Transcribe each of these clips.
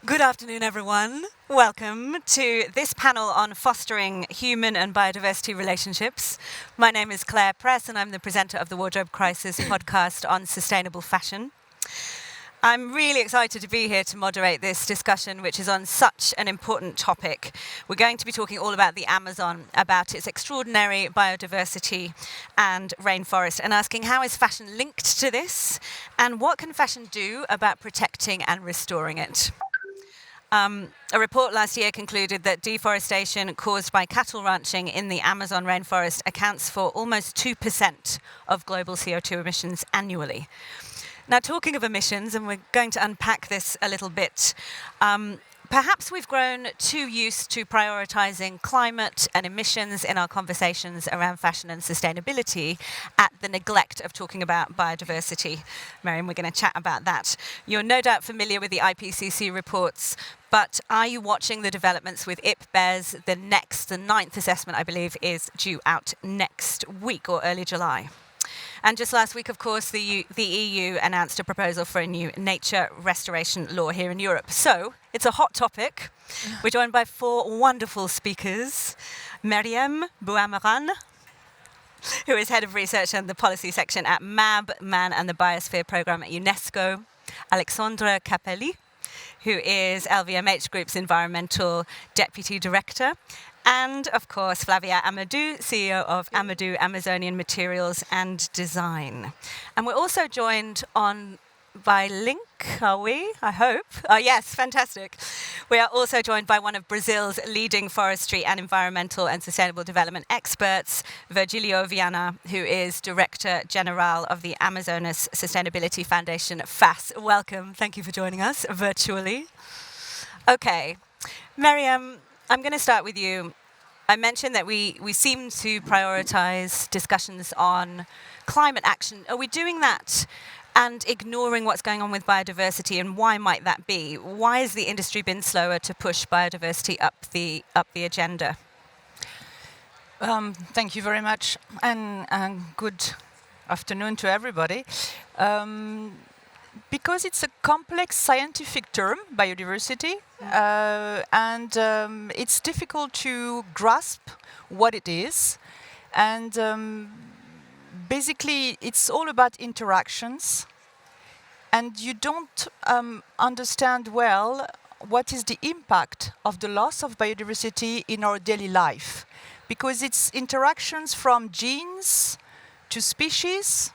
Good afternoon, everyone. Welcome to this panel on fostering human and biodiversity relationships. My name is Clare Press, and I'm the presenter of the Wardrobe Crisis podcast on sustainable fashion. I'm really excited to be here to moderate this discussion, which is on such an important topic. We're going to be talking all about the Amazon, about its extraordinary biodiversity and rainforest, and asking how is fashion linked to this, and what can fashion do about protecting and restoring it. A report last year concluded that deforestation caused by cattle ranching in the Amazon rainforest accounts for almost 2% of global CO2 emissions annually. Now, talking of emissions, and we're going to unpack this a little bit, perhaps we've grown too used to prioritising climate and emissions in our conversations around fashion and sustainability at the neglect of talking about biodiversity. Meriem, we're going to chat about that. You're no doubt familiar with the IPCC reports, but are you watching the developments with IPBES? The ninth assessment, I believe, is due out next week or early July. And just last week, of course, the EU announced a proposal for a new nature restoration law here in Europe. So it's a hot topic. We're joined by four wonderful speakers. Meriem Bouamrane, who is head of research and the policy section at MAB, Man and the Biosphere Programme at UNESCO. Alexandre Capelli, who is LVMH Group's environmental deputy director. And, of course, Flavia Amadou, CEO of Amadou Amazonian Materials and Design. And we're also joined on by link, are we? I hope. Oh, yes, fantastic. We are also joined by one of Brazil's leading forestry and environmental and sustainable development experts, Virgilio Viana, who is Director General of the Amazonas Sustainability Foundation, FAS. Welcome. Thank you for joining us virtually. Okay. Meriem, I'm going to start with you. I mentioned that we seem to prioritize discussions on climate action. Are we doing that and ignoring what's going on with biodiversity, and why might that be? Why has the industry been slower to push biodiversity up the agenda? Thank you very much, and good afternoon to everybody. Because it's a complex scientific term, biodiversity, and it's difficult to grasp what it is. And basically, it's all about interactions. And you don't understand well what is the impact of the loss of biodiversity in our daily life. Because it's interactions from genes to species,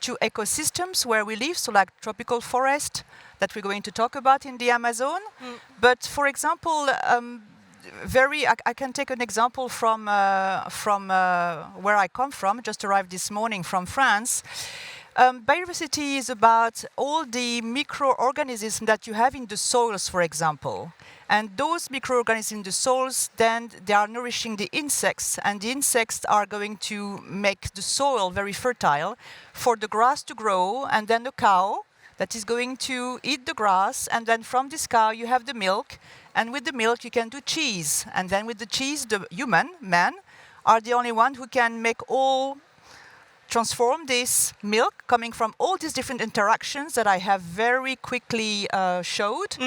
to ecosystems where we live, so like tropical forest that we're going to talk about in the Amazon. But for example, I can take an example from where I come from, just arrived this morning from France. Biodiversity is about all the microorganisms that you have in the soils, for example. And those microorganisms in the soils, then they are nourishing the insects, and the insects are going to make the soil very fertile for the grass to grow, and then the cow that is going to eat the grass, and then from this cow you have the milk, and with the milk you can do cheese, and then with the cheese the man, are the only one who can transform this milk coming from all these different interactions that I have very quickly showed.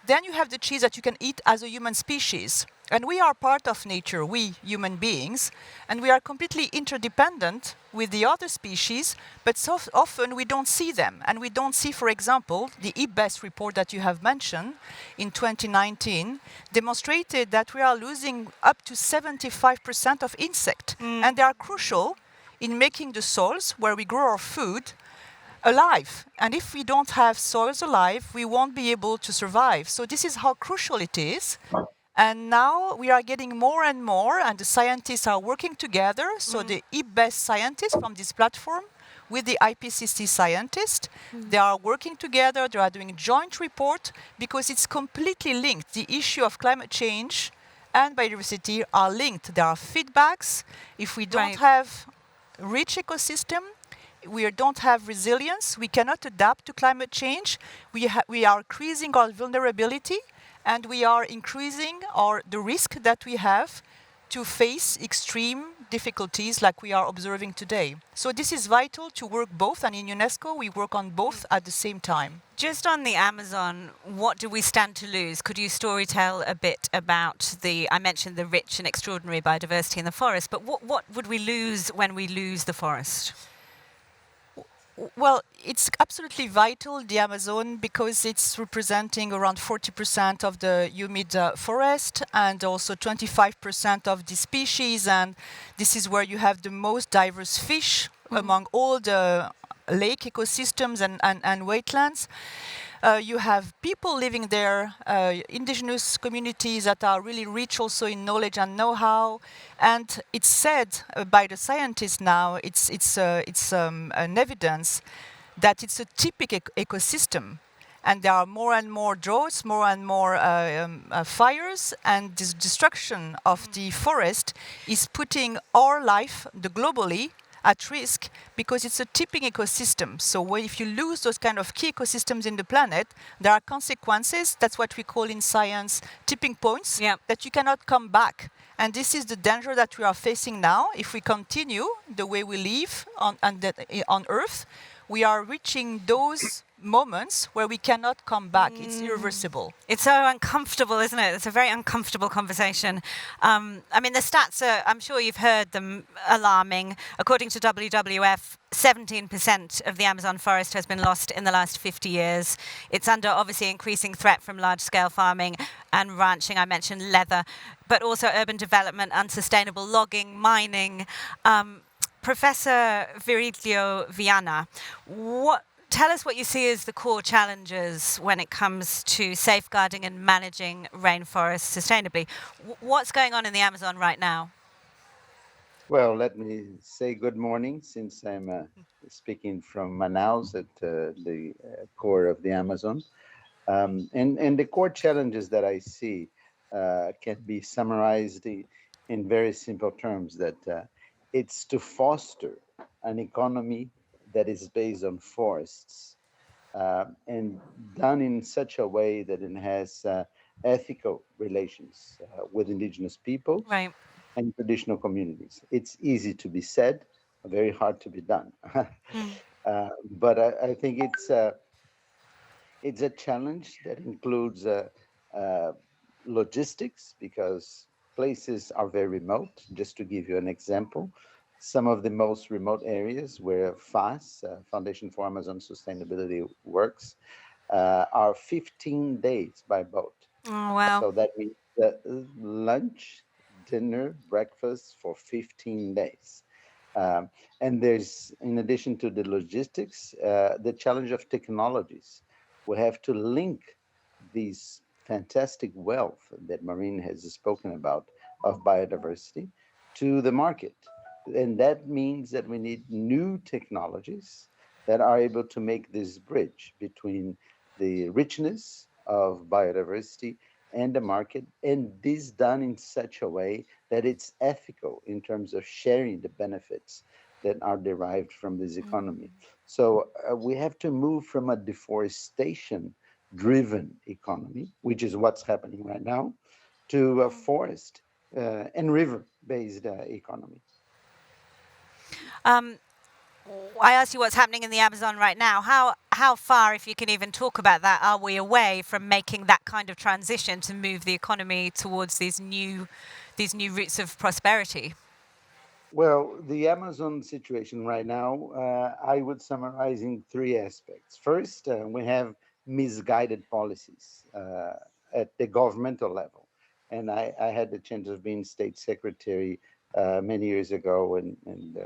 Then you have the cheese that you can eat as a human species. And we are part of nature, we human beings, and we are completely interdependent with the other species, but so often we don't see them. And we don't see, for example, the IPBES report that you have mentioned in 2019 demonstrated that we are losing up to 75% of insects. And they are crucial in making the soils where we grow our food alive. And if we don't have soils alive, we won't be able to survive. So this is how crucial it is. And now we are getting more and more, and the scientists are working together. So the IPBES scientists from this platform with the IPCC scientists, they are working together, they are doing a joint report because it's completely linked. The issue of climate change and biodiversity are linked. There are feedbacks. If we don't have rich ecosystem, we don't have resilience, we cannot adapt to climate change, we are increasing our vulnerability, and we are increasing the risk that we have to face extreme difficulties like we are observing today. So this is vital to work both, and in UNESCO we work on both at the same time. Just on the Amazon, what do we stand to lose? Could you storytell a bit about I mentioned the rich and extraordinary biodiversity in the forest, but what would we lose when we lose the forest? Well, it's absolutely vital, the Amazon, because it's representing around 40% of the humid forest and also 25% of the species. And this is where you have the most diverse fish among all the lake ecosystems and wetlands. You have people living there, indigenous communities that are really rich also in knowledge and know-how. And it's said by the scientists now, it's an evidence that it's a typical ecosystem. And there are more and more droughts, more and more fires, and this destruction of the forest is putting our life, globally, at risk because it's a tipping ecosystem. So if you lose those kind of key ecosystems in the planet, there are consequences. That's what we call in science tipping points, that you cannot come back. And this is the danger that we are facing now. If we continue the way we live on Earth, we are reaching those moments where we cannot come back. It's irreversible. It's so uncomfortable, isn't it? It's a very uncomfortable conversation. I mean, the stats are, I'm sure you've heard them, alarming. According to WWF, 17% of the Amazon forest has been lost in the last 50 years. It's under obviously increasing threat from large-scale farming and ranching. I mentioned leather, but also urban development, unsustainable logging, mining. Professor Virgilio Viana, tell us what you see as the core challenges when it comes to safeguarding and managing rainforests sustainably. What's going on in the Amazon right now? Well, let me say good morning since I'm speaking from Manaus at the core of the Amazon. And the core challenges that I see can be summarized in very simple terms that it's to foster an economy that is based on forests and done in such a way that it has ethical relations with indigenous peoples Right. and traditional communities. It's easy to be said, very hard to be done. But I think it's a challenge that includes uh, logistics because places are very remote. Just to give you an example, some of the most remote areas where FAS, Foundation for Amazon Sustainability, works are 15 days by boat. Oh, wow. So that means lunch, dinner, breakfast for 15 days. Um, and there's, in addition to the logistics, the challenge of technologies. We have to link these fantastic wealth that Marine has spoken about of biodiversity to the market. And that means that we need new technologies that are able to make this bridge between the richness of biodiversity and the market, and this done in such a way that it's ethical in terms of sharing the benefits that are derived from this economy. So we have to move from a deforestation driven economy, which is what's happening right now, to a forest and river based economy. Um, I asked you what's happening in the Amazon right now. How far, if you can even talk about that, are we away from making that kind of transition to move the economy towards these new routes of prosperity? Well, the Amazon situation right now, I would summarize in three aspects. First, we have misguided policies at the governmental level. And I had the chance of being state secretary many years ago. And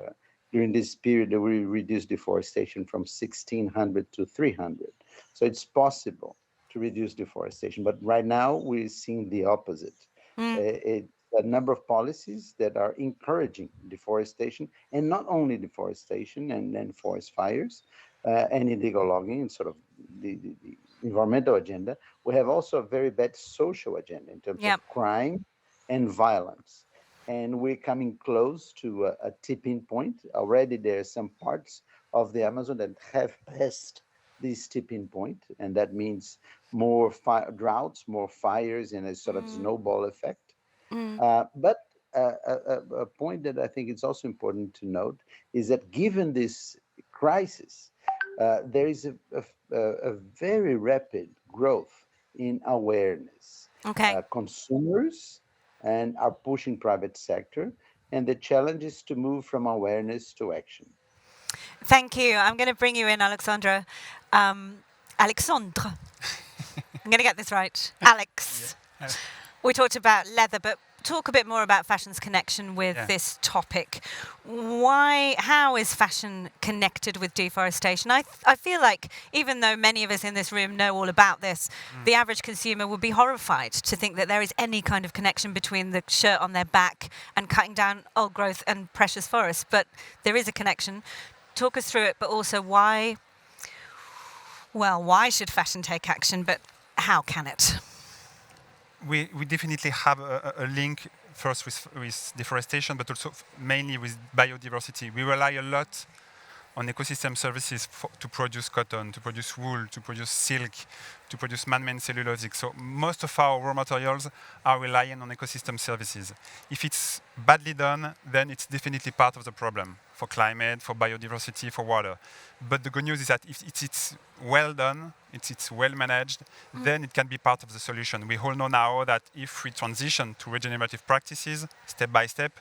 during this period, we reduced deforestation from 1,600 to 300. So it's possible to reduce deforestation. But right now, we're seeing the opposite. It, a number of policies that are encouraging deforestation, and not only deforestation and forest fires and illegal logging and sort of the environmental agenda. We have also a very bad social agenda in terms of Yep. crime and violence. And we're coming close to a tipping point. Already there are some parts of the Amazon that have passed this tipping point, and that means more droughts, more fires, and a sort of snowball effect. But a point that I think it's also important to note is that given this crisis, there is a very rapid growth in awareness. Okay. Consumers and are pushing private sector, and the challenge is to move from awareness to action. Thank you. I'm going to bring you in, Alexandre. Alexandre. I'm going to get this right. Alex. Yeah. We talked about leather, but talk a bit more about fashion's connection with Yeah. this topic. How is fashion connected with deforestation? I feel like even though many of us in this room know all about this, the average consumer would be horrified to think that there is any kind of connection between the shirt on their back and cutting down old growth and precious forests. But there is a connection. Talk us through it, but also why should fashion take action, but how can it? We definitely have a link first with deforestation, but also mainly with biodiversity. We rely a lot on ecosystem services to produce cotton, to produce wool, to produce silk, to produce man-made cellulosic. So most of our raw materials are relying on ecosystem services. If it's badly done, then it's definitely part of the problem for climate, for biodiversity, for water. But the good news is that if it's well done, it's well managed, then it can be part of the solution. We all know now that if we transition to regenerative practices, step by step,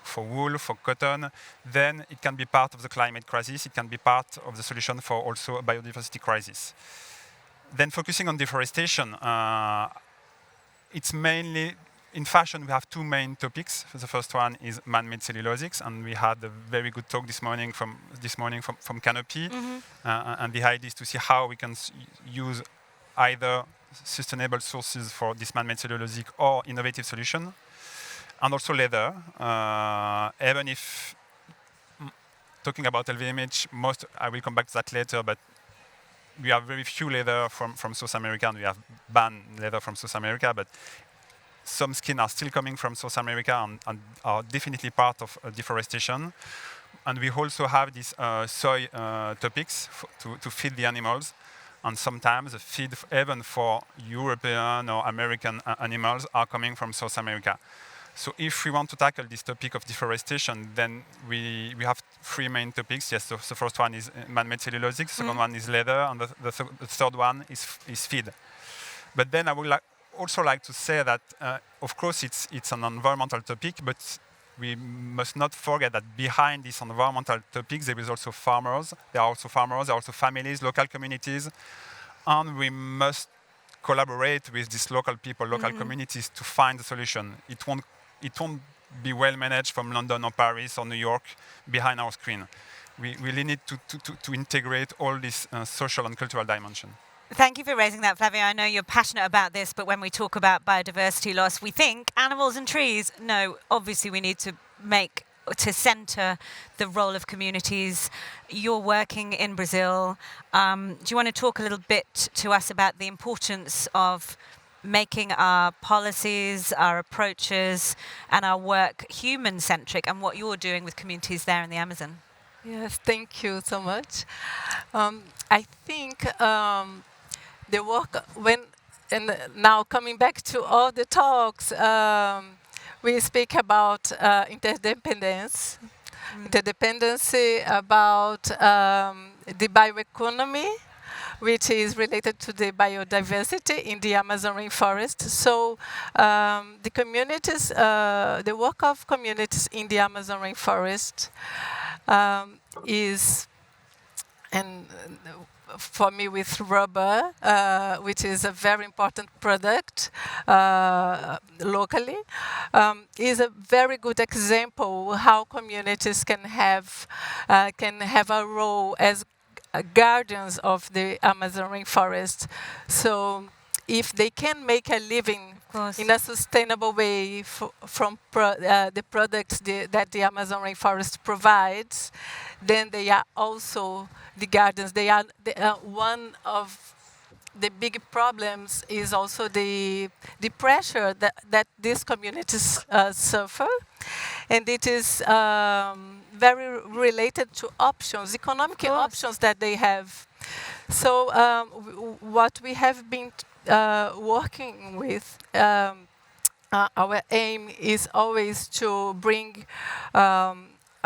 for wool, for cotton, then it can be part of the climate crisis. It can be part of the solution for also a biodiversity crisis. Then focusing on deforestation, it's mainly, in fashion, we have two main topics. The first one is man-made cellulosics, and we had a very good talk this morning from Canopy. And the idea is to see how we can use either sustainable sources for this man-made cellulosic or innovative solution. And also leather, even if talking about LVMH, I will come back to that later, but we have very few leather from South America, and we have banned leather from South America, but some skin are still coming from South America and are definitely part of deforestation. And we also have these soy topics to feed the animals. And sometimes the feed, even for European or American animals, are coming from South America. So if we want to tackle this topic of deforestation, then we have three main topics. Yes, the first one is man-made cellulosic, the second one is leather, and the third one is feed. But then I would also like to say that, of course, it's an environmental topic, but we must not forget that behind these environmental topics, there is also farmers. There are also farmers, there are also families, local communities, and we must collaborate with these local people, local communities to find a solution. It won't be well managed from London or Paris or New York behind our screen. We really need to integrate all this social and cultural dimension. Thank you for raising that, Flavio. I know you're passionate about this, but when we talk about biodiversity loss, we think animals and trees. No, obviously we need to center the role of communities. You're working in Brazil. Do you want to talk a little bit to us about the importance of making our policies, our approaches, and our work human-centric, and what you're doing with communities there in the Amazon? Yes, thank you so much. I think the work now coming back to all the talks, we speak about interdependency, about the bioeconomy, which is related to the biodiversity in the Amazon rainforest. So the communities, the work of communities in the Amazon rainforest is, and for me with rubber, which is a very important product locally, is a very good example how communities can have a role as guardians of the Amazon rainforest. So if they can make a living in a sustainable way from the products that the Amazon rainforest provides, then they are also the guardians. They are one of the big problems is also the pressure that these communities suffer, and it is very related to options, economic options that they have. So what we have been working with our aim is always to bring a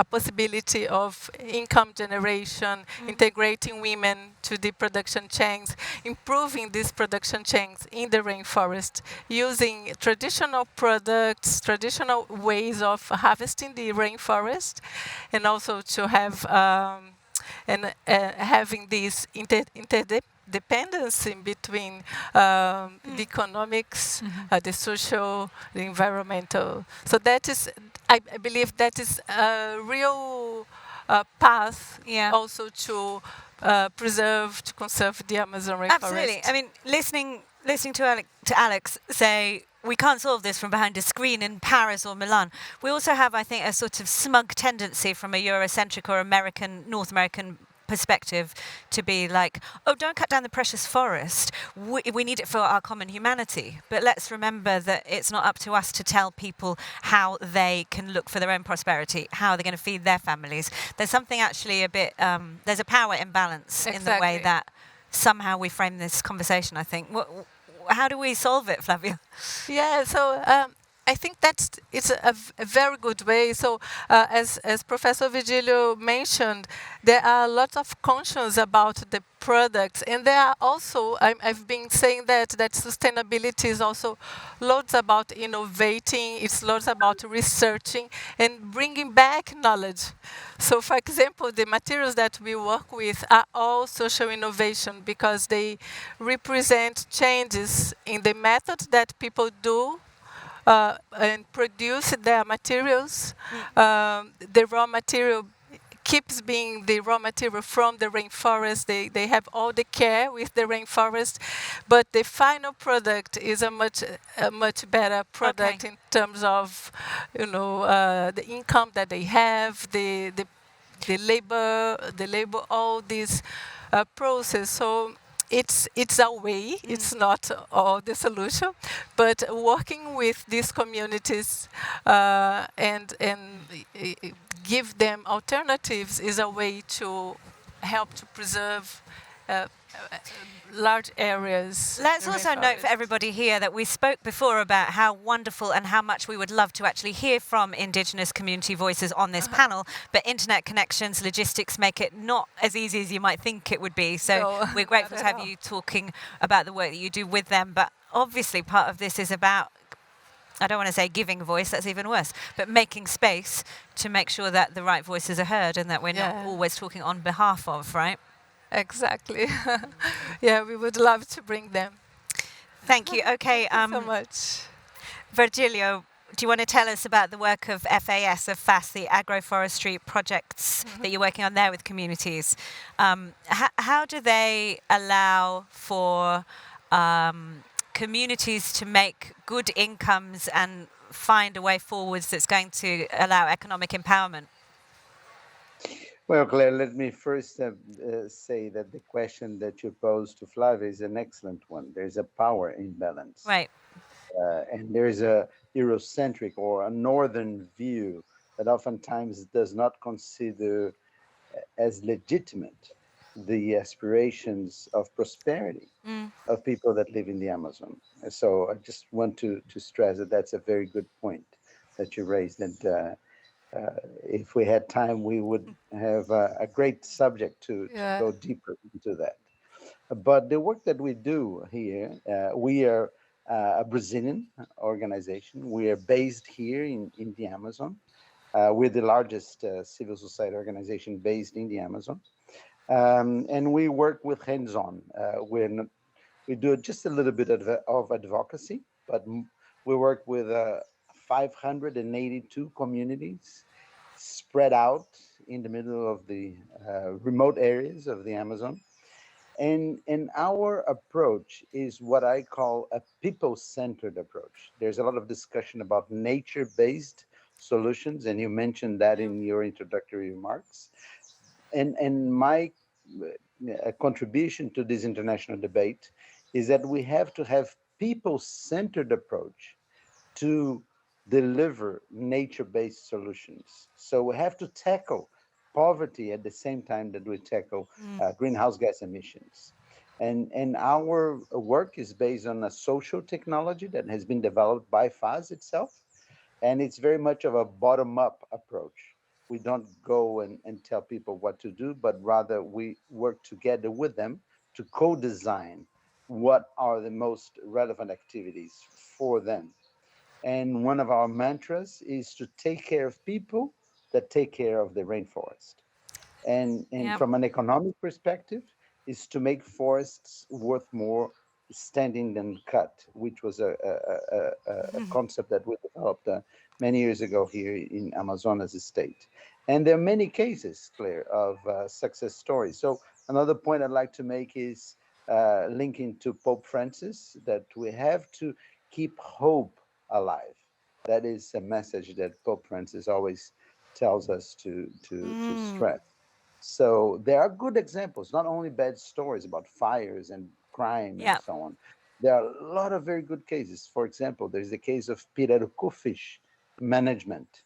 possibility of income generation, integrating women to the production chains, improving these production chains in the rainforest, using traditional products, traditional ways of harvesting the rainforest, and also to have having this interdependency between the economics, the social, the environmental. So that is, I believe that is a real path Yeah. also to preserve, to conserve the Amazon rainforest. Absolutely. I mean, listening to Alex say we can't solve this from behind a screen in Paris or Milan. We also have, I think, a sort of smug tendency from a Eurocentric or North American perspective to be like, oh, don't cut down the precious forest. We need it for our common humanity. But let's remember that it's not up to us to tell people how they can look for their own prosperity, how they're going to feed their families. There's something actually a bit, there's a power imbalance in the way Exactly. that somehow we frame this conversation, I think. How do we solve it, Flavia? Yeah, so I think it's a very good way. So as Professor Vigilio mentioned, there are lots of conscience about the products, and there are also I've been saying that sustainability is also loads about innovating. It's loads about researching and bringing back knowledge. So, for example, the materials that we work with are all social innovation because they represent changes in the method that people do and produce their materials. The raw material keeps being the raw material from the rainforest. They have all the care with the rainforest, but the final product is a much better product in terms of, the income that they have, the labor, all this process. So it's a way. It's not all the solution, but working with these communities and give them alternatives is a way to help to preserve large areas. Let's the also note for rainforest. everybody here that we spoke before about how wonderful and how much we would love to actually hear from Indigenous community voices on this panel, but internet connections, logistics make it not as easy as you might think it would be. So No, we're grateful not to at have all. you talking about the work that you do with them, but obviously part of this is about, I don't want to say giving voice, that's even worse, but making space to make sure that the right voices are heard and that we're not Yeah. always talking on behalf of, right? Exactly. Yeah, we would love to bring them. Thank you. Okay, Thank you so much. Virgilio, do you want to tell us about the work of FAS, the agroforestry projects that you're working on there with communities? How do they allow for communities to make good incomes and find a way forwards that's going to allow economic empowerment? Well, Claire, let me first say that the question that you posed to Flavia is an excellent one. There's a power imbalance, Right. and there's a Eurocentric or a northern view that oftentimes does not consider as legitimate the aspirations of prosperity of people that live in the Amazon. So I just want to stress that that's a very good point that you raised. And if we had time, we would have a great subject to Yeah. go deeper into that. But the work that we do here, we are a Brazilian organization. We are based here in the Amazon. We're the largest civil society organization based in the Amazon. And we work with hands-on. We do just a little bit of advocacy, but we work with 582 communities spread out in the middle of the remote areas of the Amazon. And our approach is what I call a people-centered approach. There's a lot of discussion about nature-based solutions, and you mentioned that in your introductory remarks. And my contribution to this international debate is that we have to have people-centered approach to deliver nature-based solutions. So we have to tackle poverty at the same time that we tackle greenhouse gas emissions. And our work is based on a social technology that has been developed by FAS itself, and it's very much of a bottom-up approach. We don't go and tell people what to do, but rather we work together with them to co-design what are the most relevant activities for them. And one of our mantras is to take care of people that take care of the rainforest. And Yep. from an economic perspective, is to make forests worth more standing than cut, which was a concept that we developed many years ago here in Amazonas state. And there are many cases, Claire, of success stories. So another point I'd like to make is linking to Pope Francis, that we have to keep hope alive. That is a message that Pope Francis always tells us to Mm. stress. So there are good examples, not only bad stories about fires and crime and Yeah. so on. There are a lot of very good cases. For example, there's the case of pirarucu fish management,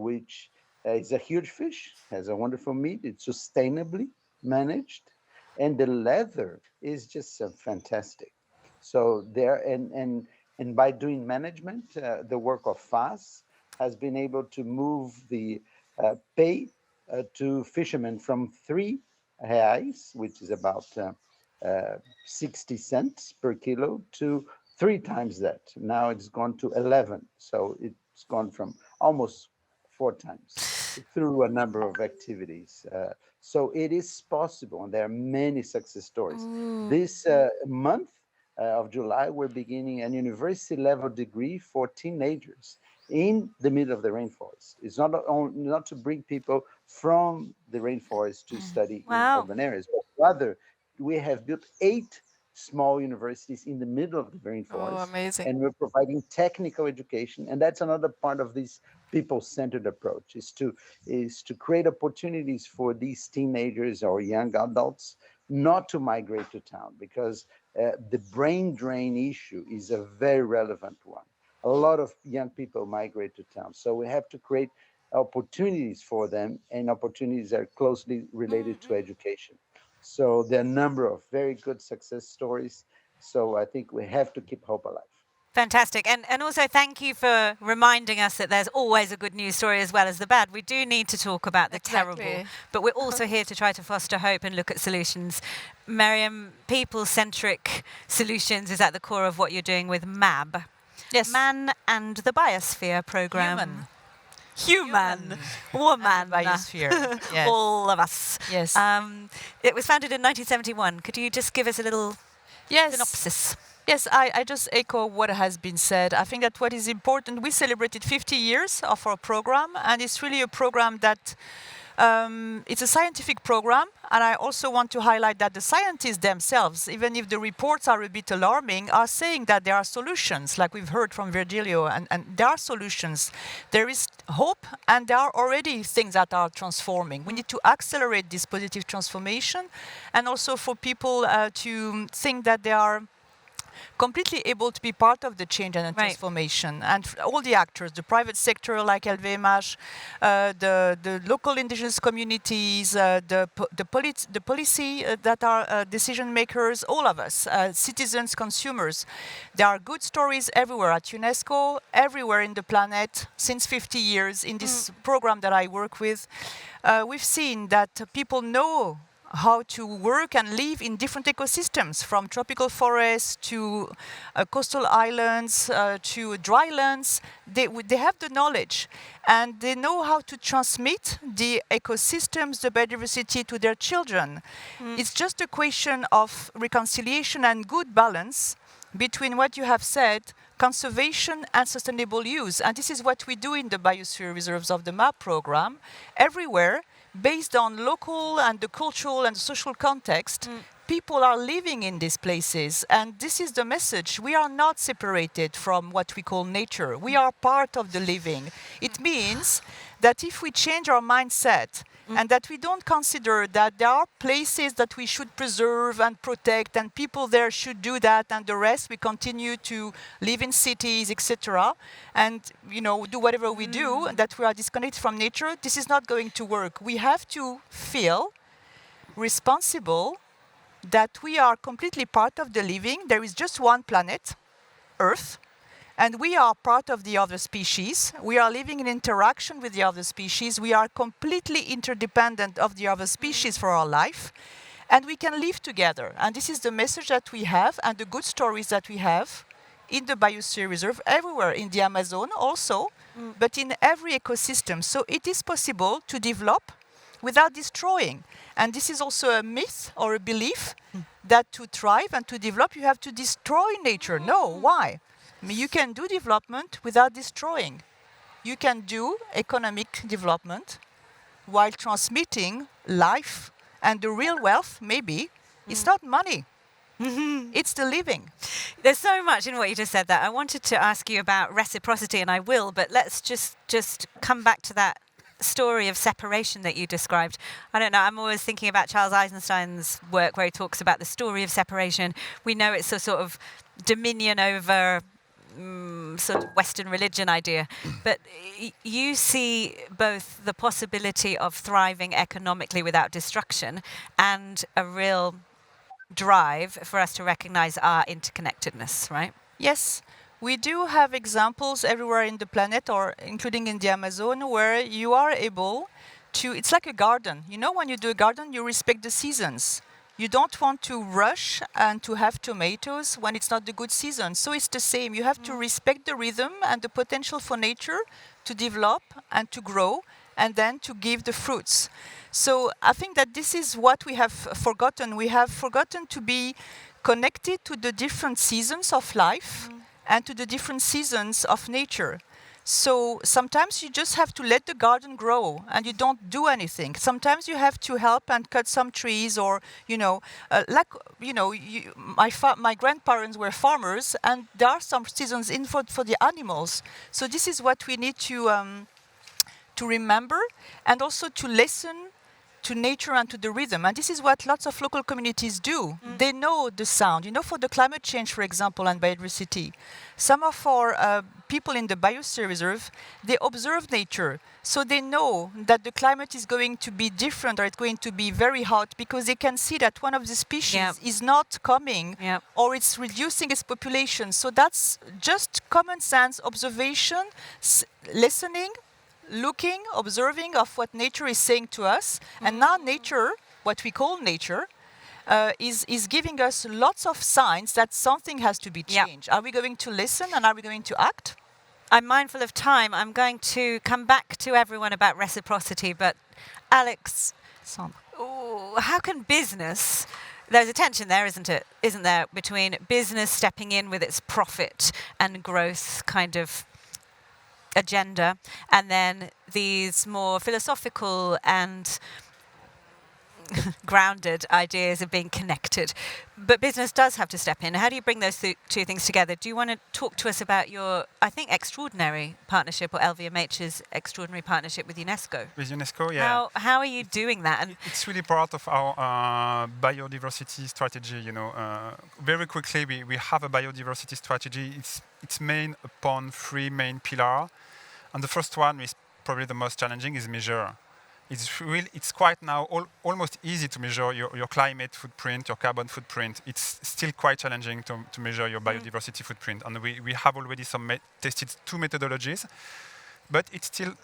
which is a huge fish, has a wonderful meat, it's sustainably managed, and the leather is just fantastic. So there, and by doing management, the work of FAS has been able to move the pay to fishermen from 3 reais, which is about 60 cents per kilo, to 3 times that. Now it's gone to 11. So it's gone from almost 4 times through a number of activities. So it is possible, and there are many success stories. Ooh. This month of July, we're beginning a university level degree for teenagers in the middle of the rainforest. It's not to bring people from the rainforest to study in Wow. urban areas, but rather we have built 8 small universities in the middle of the Oh, rainforest, amazing. and we're providing technical education. And that's another part of this people-centered approach, is to create opportunities for these teenagers or young adults not to migrate to town, because the brain drain issue is a very relevant one. A lot of young people migrate to town. So we have to create opportunities for them, and opportunities are closely related to education. So there are a number of very good success stories. So I think we have to keep hope alive. Fantastic. And also thank you for reminding us that there's always a good news story as well as the bad. We do need to talk about the terrible, Exactly. but we're also here to try to foster hope and look at solutions. Meriem, people-centric solutions is at the core of what you're doing with MAB. Yes. Man and the Biosphere program. Human. Woman. Biosphere. Yes. All of us. Yes. It was founded in 1971. Could you just give us a little Yes. synopsis? Yes, I just echo what has been said. I think that what is important, we celebrated 50 years of our program, and it's really a program that it's a scientific program, and I also want to highlight that the scientists themselves, even if the reports are a bit alarming, are saying that there are solutions, like we've heard from Virgilio, and there are solutions. There is hope, and there are already things that are transforming. We need to accelerate this positive transformation, and also for people to think that they are completely able to be part of the change and the transformation. And all the actors, the private sector like LVMH, the local indigenous communities, the policy that are decision makers, all of us, citizens, consumers. There are good stories everywhere at UNESCO, everywhere in the planet, since 50 years in this program that I work with. We've seen that people know how to work and live in different ecosystems, from tropical forests to coastal islands to drylands. They have the knowledge, and they know how to transmit the ecosystems, the biodiversity to their children. It's just a question of reconciliation and good balance between what you have said, conservation and sustainable use. And this is what we do in the biosphere reserves of the MAP program. Everywhere, based on local and the cultural and social context, people are living in these places. And this is the message. We are not separated from what we call nature. We are part of the living. It means that if we change our mindset and that we don't consider that there are places that we should preserve and protect and people there should do that, and the rest we continue to live in cities, etc., and do whatever we do, that we are disconnected from nature, this is not going to work. We have to feel responsible that we are completely part of the living. There is just one planet, Earth, and we are part of the other species. We are living in interaction with the other species. We are completely interdependent of the other species for our life. And we can live together. And this is the message that we have and the good stories that we have in the biosphere reserve, everywhere in the Amazon also, but in every ecosystem. So it is possible to develop without destroying. And this is also a myth or a belief that to thrive and to develop, you have to destroy nature. No, why? I mean, you can do development without destroying. You can do economic development while transmitting life. And the real wealth, maybe, it's not money. It's the living. There's so much in what you just said that I wanted to ask you about reciprocity, and I will, but let's just come back to that story of separation that you described. I don't know, I'm always thinking about Charles Eisenstein's work where he talks about the story of separation. We know it's a sort of dominion over sort of Western religion idea, but you see both the possibility of thriving economically without destruction and a real drive for us to recognize our interconnectedness, right? Yes, we do have examples everywhere in the planet, or including in the Amazon, where you are able to, it's like a garden. You know, when you do a garden, you respect the seasons. You don't want to rush and to have tomatoes when it's not the good season. So it's the same. You have to respect the rhythm and the potential for nature to develop and to grow and then to give the fruits. So I think that this is what we have forgotten. We have forgotten to be connected to the different seasons of life and to the different seasons of nature. So sometimes you just have to let the garden grow and you don't do anything. Sometimes you have to help and cut some trees, or, my grandparents were farmers, and there are some seasons in for the animals. So this is what we need to remember, and also to listen to nature and to the rhythm. And this is what lots of local communities do. They know the sound. You know, for the climate change, for example, and biodiversity, some of our people in the biosphere reserve, they observe nature. So they know that the climate is going to be different, or it's going to be very hot, because they can see that one of the species is not coming, or it's reducing its population. So that's just common sense observation, listening, looking, observing of what nature is saying to us. And now nature, what we call nature, is giving us lots of signs that something has to be changed. Are we going to listen, and are we going to act? I'm mindful of time. I'm going to come back to everyone about reciprocity, but Alex, how can business, there's a tension there, isn't there, between business stepping in with its profit and growth kind of agenda, and then these more philosophical and grounded ideas of being connected. But business does have to step in. How do you bring those two things together? Do you want to talk to us about your, I think, extraordinary partnership, or LVMH's extraordinary partnership with UNESCO? With UNESCO, yeah. How are you doing that? And it's really part of our biodiversity strategy. Very quickly, we have a biodiversity strategy. It's main upon three main pillars. And the first one is probably the most challenging, is measure. It's quite now almost easy to measure your climate footprint, your carbon footprint. It's still quite challenging to measure your biodiversity footprint. And we have already tested two methodologies, but it's still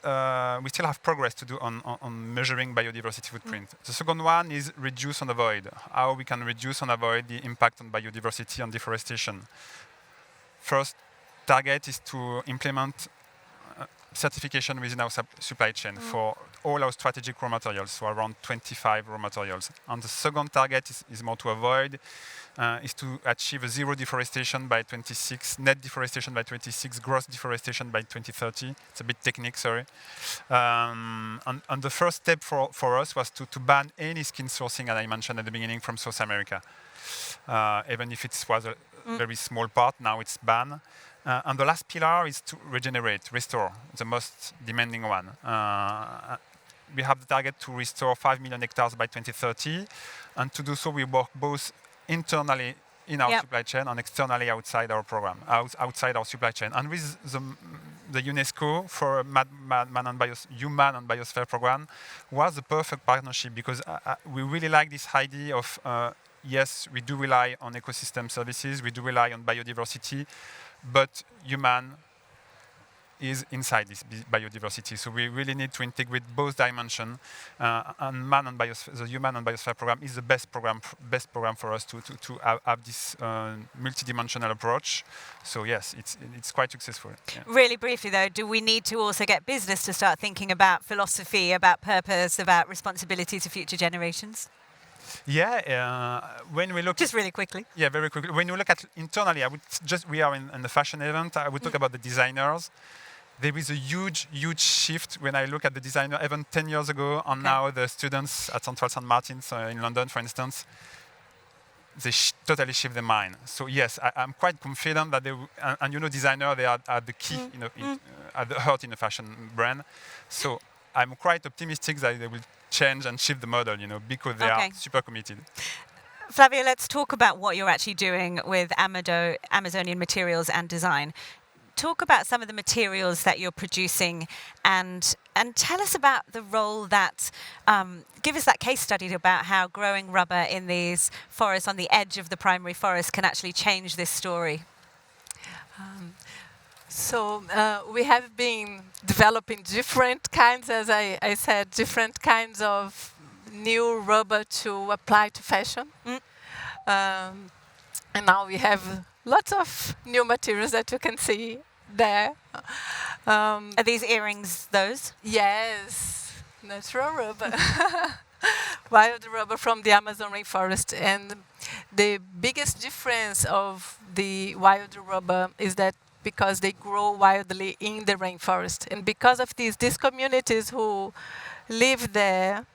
we still have progress to do on measuring biodiversity footprint. The second one is reduce and avoid. How we can reduce and avoid the impact on biodiversity and deforestation. First target is to implement certification within our supply chain for all our strategic raw materials, so around 25 raw materials. And the second target is more to avoid, is to achieve a zero deforestation by 26, net deforestation by 26, gross deforestation by 2030. It's a bit technical, sorry. And the first step for us was to ban any skin sourcing, as I mentioned at the beginning, from South America. Even if it was a very small part, now it's banned. And the last pillar is to regenerate, restore, the most demanding one. We have the target to restore 5 million hectares by 2030. And to do so, we work both internally in our supply chain and externally outside our program, outside our supply chain. And with the UNESCO for Human and Biosphere program was the perfect partnership, because we really like this idea of yes, we do rely on ecosystem services, we do rely on biodiversity, but human is inside this biodiversity. So we really need to integrate both dimensions. And the Human and Biosphere program is the best program for us to have this multidimensional approach. So yes, it's quite successful. Yeah. Really briefly though, do we need to also get business to start thinking about philosophy, about purpose, about responsibility to future generations? Yeah, when we look... Just really quickly. Yeah, very quickly. When you look at internally, we are in the fashion event, I would talk about the designers. There is a huge shift when I look at the designer even 10 years ago, and now the students at Central St. Martin's in London, for instance, they totally shift their mind. So yes, I'm quite confident that they and designer, they are the key, at the heart in a fashion brand. So I'm quite optimistic that they will change and shift the model, because they are super committed. Flavia, let's talk about what you're actually doing with Amazonian materials and design. Talk about some of the materials that you're producing and tell us about the role that, give us that case study about how growing rubber in these forests on the edge of the primary forest can actually change this story. So we have been developing different kinds, as I said, different kinds of new rubber to apply to fashion. And now we have lots of new materials that you can see there. Are these earrings those? Yes, natural rubber. Wild rubber from the Amazon rainforest. And the biggest difference of the wild rubber is that because they grow wildly in the rainforest. And because of these communities who live there,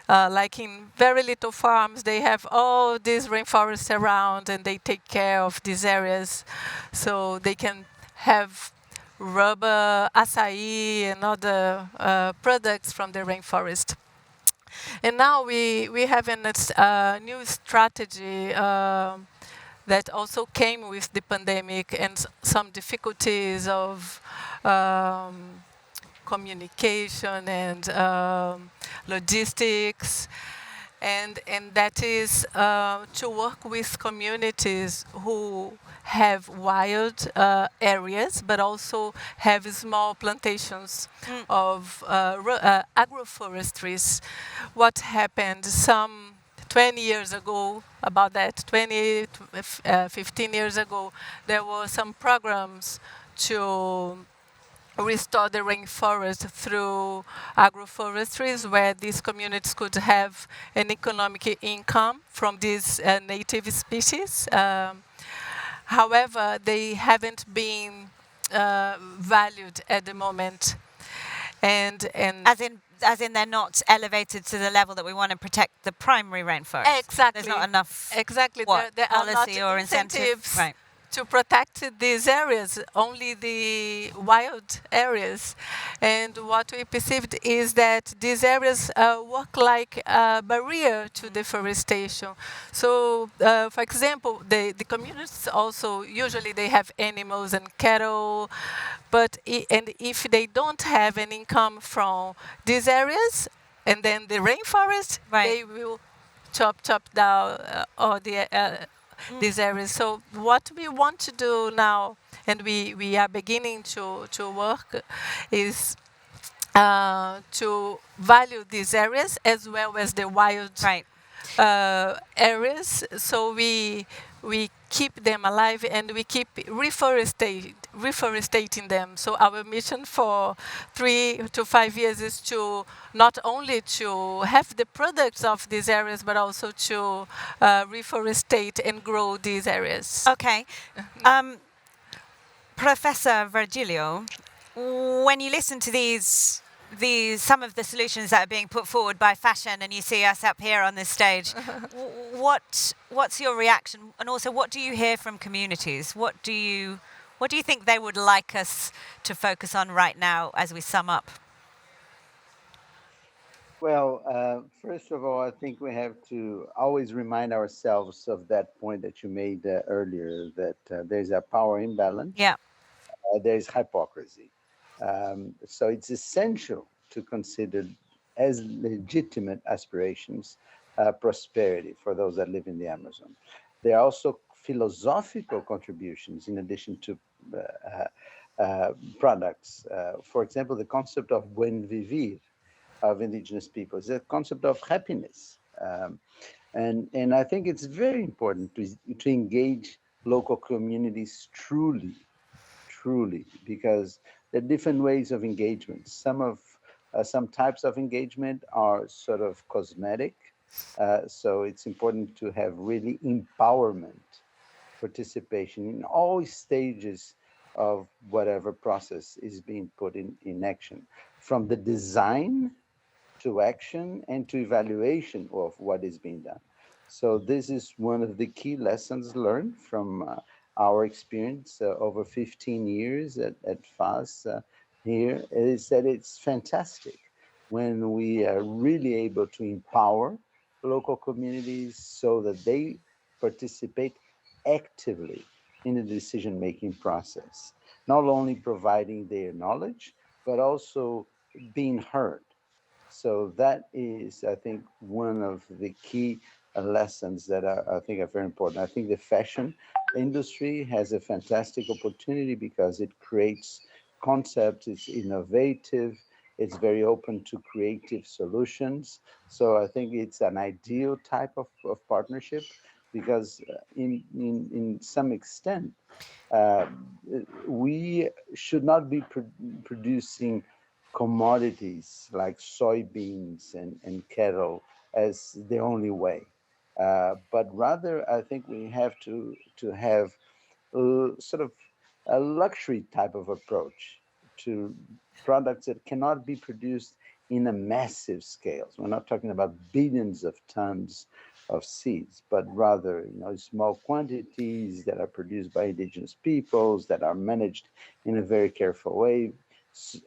like in very little farms, they have all these rainforests around and they take care of these areas. So they can have rubber, acai, and other products from the rainforest. And now we have a new strategy that also came with the pandemic and some difficulties of communication and logistics. And that is to work with communities who have wild areas, but also have small plantations of agroforestries. What happened some 20 years ago, about that, 15 years ago, there were some programs to restore the rainforest through agroforestries, where these communities could have an economic income from these native species. However, they haven't been valued at the moment. And as in they're not elevated to the level that we want to protect the primary rainforest. Exactly. There's not enough there are not or incentives right. to protect these areas, only the wild areas. And what we perceived is that these areas work like a barrier to deforestation. So, for example, the communities also, usually they have animals and cattle, but and if they don't have an income from these areas, and then the rainforest, they will chop down all the these areas. So what we want to do now, and we are beginning to work, is to value these areas as well as the wild areas. So we keep them alive and we keep reforestating them. So our mission for 3 to 5 years is to not only to have the products of these areas, but also to reforestate and grow these areas. Okay. Professor Virgilio, when you listen to some of the solutions that are being put forward by fashion, and you see us up here on this stage, what's your reaction? And also, what do you hear from communities? What do you think they would like us to focus on right now as we sum up? Well, first of all, I think we have to always remind ourselves of that point that you made earlier, that there's a power imbalance. Yeah. There's hypocrisy. So it's essential to consider as legitimate aspirations prosperity for those that live in the Amazon. There are also philosophical contributions in addition to products. For example, the concept of buen vivir of indigenous peoples, the concept of happiness. And I think it's very important to engage local communities truly, because there are different ways of engagement. Some types of engagement are sort of cosmetic, so it's important to have really empowerment participation in all stages of whatever process is being put in action, from the design to action and to evaluation of what is being done. So this is one of the key lessons learned from our experience over 15 years at FAS here, is that it's fantastic when we are really able to empower local communities so that they participate actively in the decision-making process, not only providing their knowledge, but also being heard. So that is, I think, one of the key lessons that I think are very important. I think the fashion industry has a fantastic opportunity because it creates concepts, it's innovative, it's very open to creative solutions. So I think it's an ideal type of partnership because in some extent, uh, we should not be producing commodities like soybeans and cattle as the only way. But rather, I think we have to have sort of a luxury type of approach to products that cannot be produced in a massive scale. So we're not talking about billions of tons of seeds, but rather, small quantities that are produced by indigenous peoples that are managed in a very careful way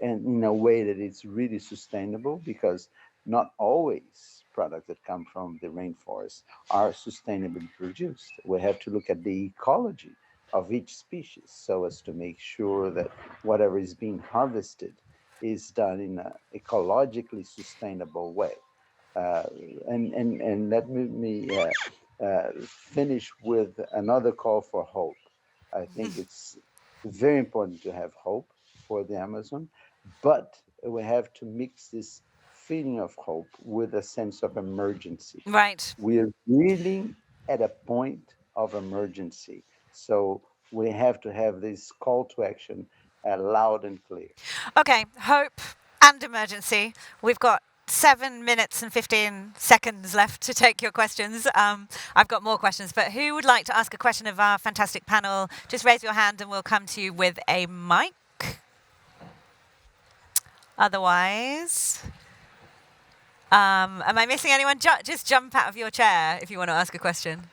and in a way that it's really sustainable, because not always products that come from the rainforest are sustainably produced. We have to look at the ecology of each species so as to make sure that whatever is being harvested is done in an ecologically sustainable way. Uh, and let me finish with another call for hope. I think it's very important to have hope for the Amazon, but we have to mix this feeling of hope with a sense of emergency. Right. We're really at a point of emergency. So we have to have this call to action loud and clear. Okay, hope and emergency. We've got 7 minutes and 15 seconds left to take your questions. I've got more questions, but who would like to ask a question of our fantastic panel? Just raise your hand and we'll come to you with a mic. Otherwise, am I missing anyone? Just jump out of your chair if you want to ask a question.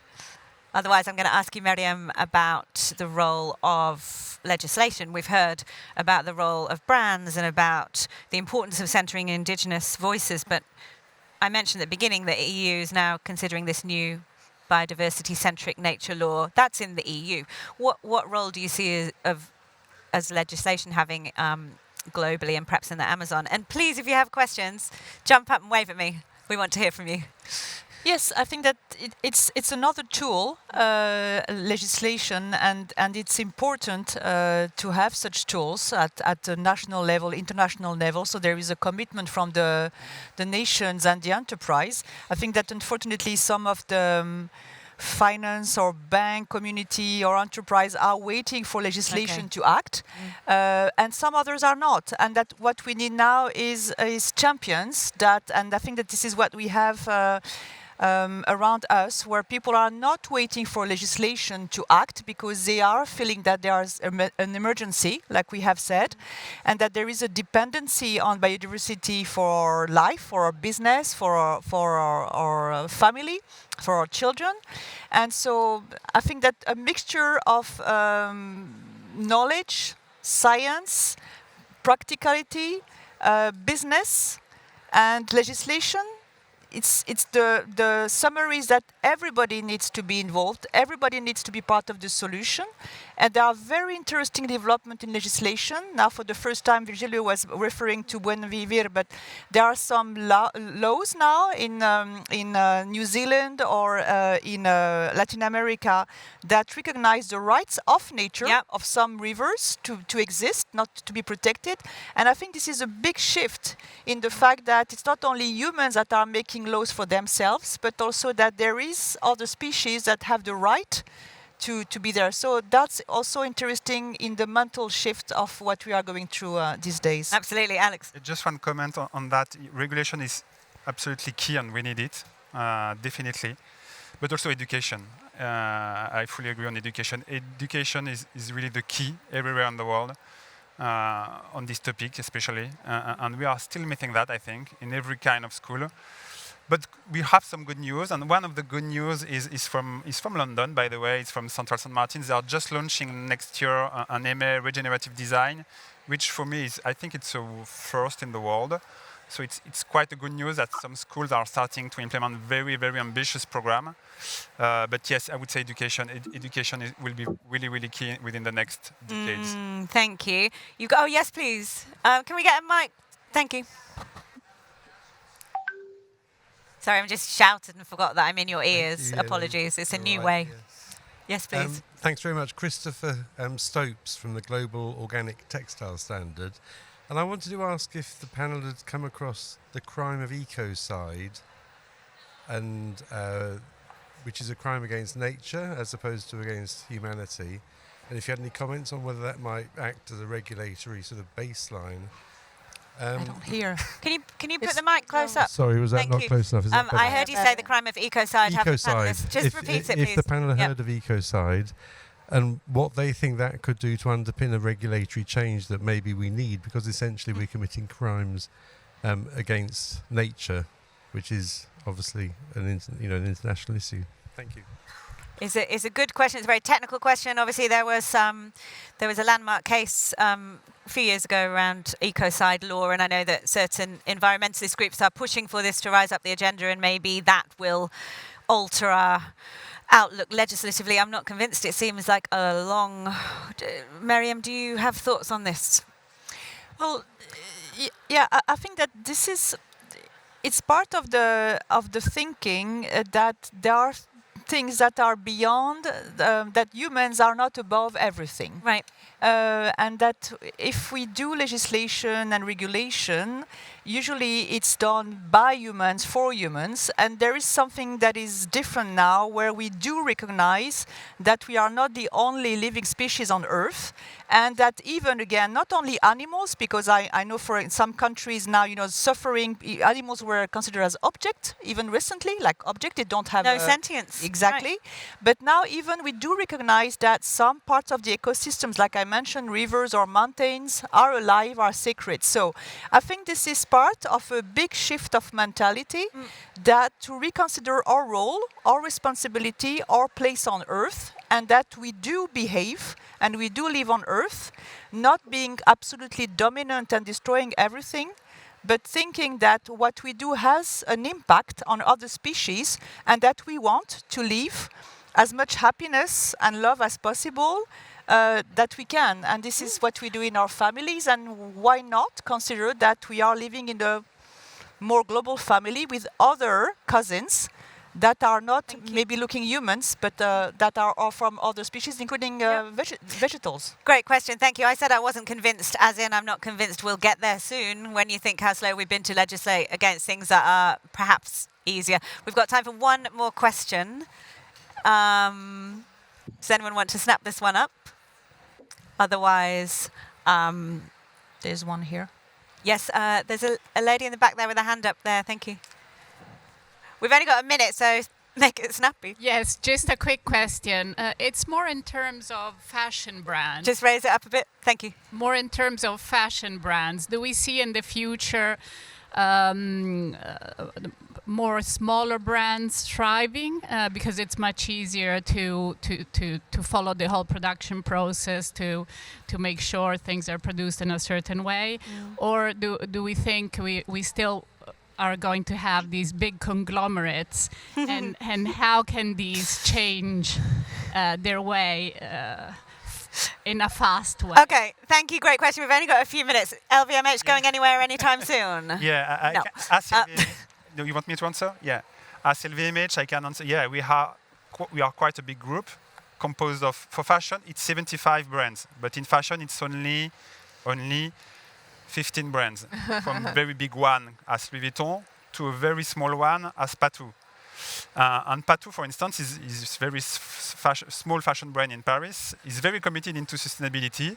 Otherwise, I'm going to ask you, Meriem, about the role of legislation. We've heard about the role of brands and about the importance of centering indigenous voices, but I mentioned at the beginning that the EU is now considering this new biodiversity-centric nature law. That's in the EU. What role do you see as legislation having globally and perhaps in the Amazon? And please, if you have questions, jump up and wave at me. We want to hear from you. Yes, I think that it's another tool, legislation, and it's important to have such tools at the national level, international level. So there is a commitment from the nations and the enterprise. I think that unfortunately some of the finance or bank community or enterprise are waiting for legislation to act, and some others are not. And that what we need now is champions that, and I think that this is what we have around us, where people are not waiting for legislation to act because they are feeling that there is an emergency, like we have said, and that there is a dependency on biodiversity for our life, for our business, for our family, for our children. And so I think that a mixture of knowledge, science, practicality, business, and legislation, it's the summary is that everybody needs to be involved, everybody needs to be part of the solution, And there are very interesting development in legislation. Now, for the first time, Virgilio was referring to Buen Vivir, but there are some laws now in New Zealand or in Latin America that recognize the rights of nature, of some rivers to exist, not to be protected. And I think this is a big shift in the fact that it's not only humans that are making laws for themselves, but also that there is other species that have the right to be there. So that's also interesting in the mental shift of what we are going through these days. Absolutely, Alex. Just one comment on that. Regulation is absolutely key and we need it, definitely. But also education. I fully agree on education. Education is really the key everywhere in the world on this topic especially. And we are still missing that, I think, in every kind of school. But we have some good news, and one of the good news is from London, by the way. It's from Central St. Martin's. They are just launching next year an MA regenerative design, which for me is, I think it's a first in the world. So it's quite a good news that some schools are starting to implement very, very ambitious program. But yes, I would say education. Education will be really, really key within the next decades. Thank you. Oh, yes, please. Can we get a mic? Thank you. Sorry, I'm just shouted and forgot that I'm in your ears. Apologies. It's a new way. Yes, please. Thanks very much. Christopher Stopes from the Global Organic Textile Standard. And I wanted to ask if the panel had come across the crime of ecocide, and which is a crime against nature as opposed to against humanity. And if you had any comments on whether that might act as a regulatory sort of baseline. I don't hear. Can you put the mic close up? Sorry, was that not close enough? Is that I heard you say the crime of ecocide. Ecocide. Just repeat it, please. If the panel heard of ecocide, and what they think that could do to underpin a regulatory change that maybe we need, because essentially we're committing crimes against nature, which is obviously an international issue. Thank you. It's a good question. It's a very technical question. Obviously, there was a landmark case a few years ago around ecocide law, and I know that certain environmentalist groups are pushing for this to rise up the agenda, and maybe that will alter our outlook legislatively. I'm not convinced. It seems like a long... Meriem, do you have thoughts on this? Well, yeah, I think that this is... It's part of the thinking that there are things that are beyond, that humans are not above everything. Right. And that if we do legislation and regulation, usually it's done by humans, for humans, and there is something that is different now where we do recognize that we are not the only living species on Earth, and that even, again, not only animals, because I know for in some countries now, suffering, animals were considered as objects, even recently, like object, they don't have... No sentience. Exactly. Right. But now even we do recognize that some parts of the ecosystems, like I mentioned, rivers or mountains, are alive, are sacred. So I think this is part of a big shift of mentality that to reconsider our role, our responsibility, our place on Earth, and that we do behave and we do live on Earth, not being absolutely dominant and destroying everything, but thinking that what we do has an impact on other species and that we want to live as much happiness and love as possible that we can. And this is what we do in our families, and why not consider that we are living in a more global family with other cousins that are not maybe looking humans, but that are from other species, including vegetables. Great question, thank you. I said I wasn't convinced, as in I'm not convinced we'll get there soon, when you think how slow we've been to legislate against things that are perhaps easier. We've got time for one more question. Does anyone want to snap this one up? Otherwise... There's one here. Yes, there's a lady in the back there with a hand up there, thank you. We've only got a minute, so make it snappy. Yes, just a quick question. It's more in terms of fashion brands. Just raise it up a bit. Thank you. More in terms of fashion brands. Do we see in the future more smaller brands thriving because it's much easier to follow the whole production process to make sure things are produced in a certain way? Or do we think we still are going to have these big conglomerates, and how can these change their way in a fast way. Okay, thank you. Great question. We've only got a few minutes. LVMH going anywhere anytime soon? Yeah, No. as LVMH, no, you want me to answer? Yeah. As LVMH, I can answer. Yeah, we are quite a big group composed of, for fashion, it's 75 brands. But in fashion, it's only 15 brands. From a very big one as Louis Vuitton to a very small one as Patou. And Patou, for instance, is a very small fashion brand in Paris. Is very committed into sustainability.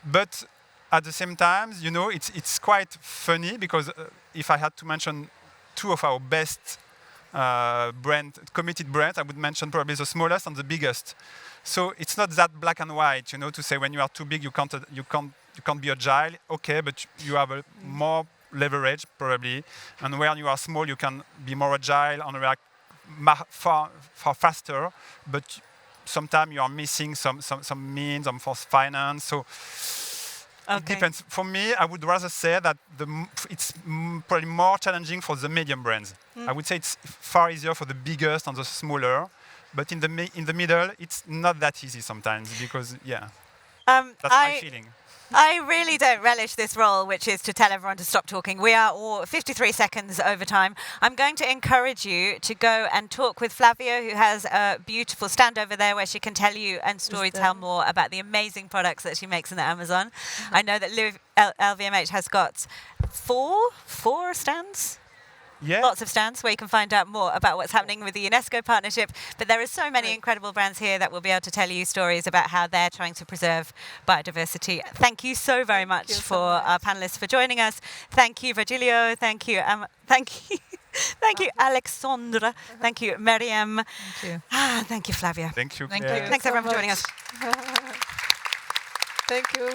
But at the same time, you know, it's quite funny because if I had to mention two of our best committed brands, I would mention probably the smallest and the biggest. So it's not that black and white, you know, to say when you are too big, you can't be agile. Okay, but you have more leverage probably, and when you are small, you can be more agile and react far faster. But sometimes you are missing some means and for finance. So it depends. For me, I would rather say that it's probably more challenging for the medium brands. I would say it's far easier for the biggest and the smaller, but in the middle, it's not that easy sometimes because that's my feeling. I really don't relish this role, which is to tell everyone to stop talking. We are all 53 seconds over time. I'm going to encourage you to go and talk with Flavia, who has a beautiful stand over there where she can tell you and storytell more about the amazing products that she makes in the Amazon. I know that LVMH has got four stands. Yeah. Lots of stands where you can find out more about what's happening with the UNESCO partnership. But there are so many incredible brands here that will be able to tell you stories about how they're trying to preserve biodiversity. Thank you so very much for our panelists for joining us. Thank you, Virgilio. Thank you, thank you, Alexandre. Thank you, Meriem. Thank you. Thank you, Flavia. Thank you. Thank Claire. you. Thanks everyone for joining us. Thank you.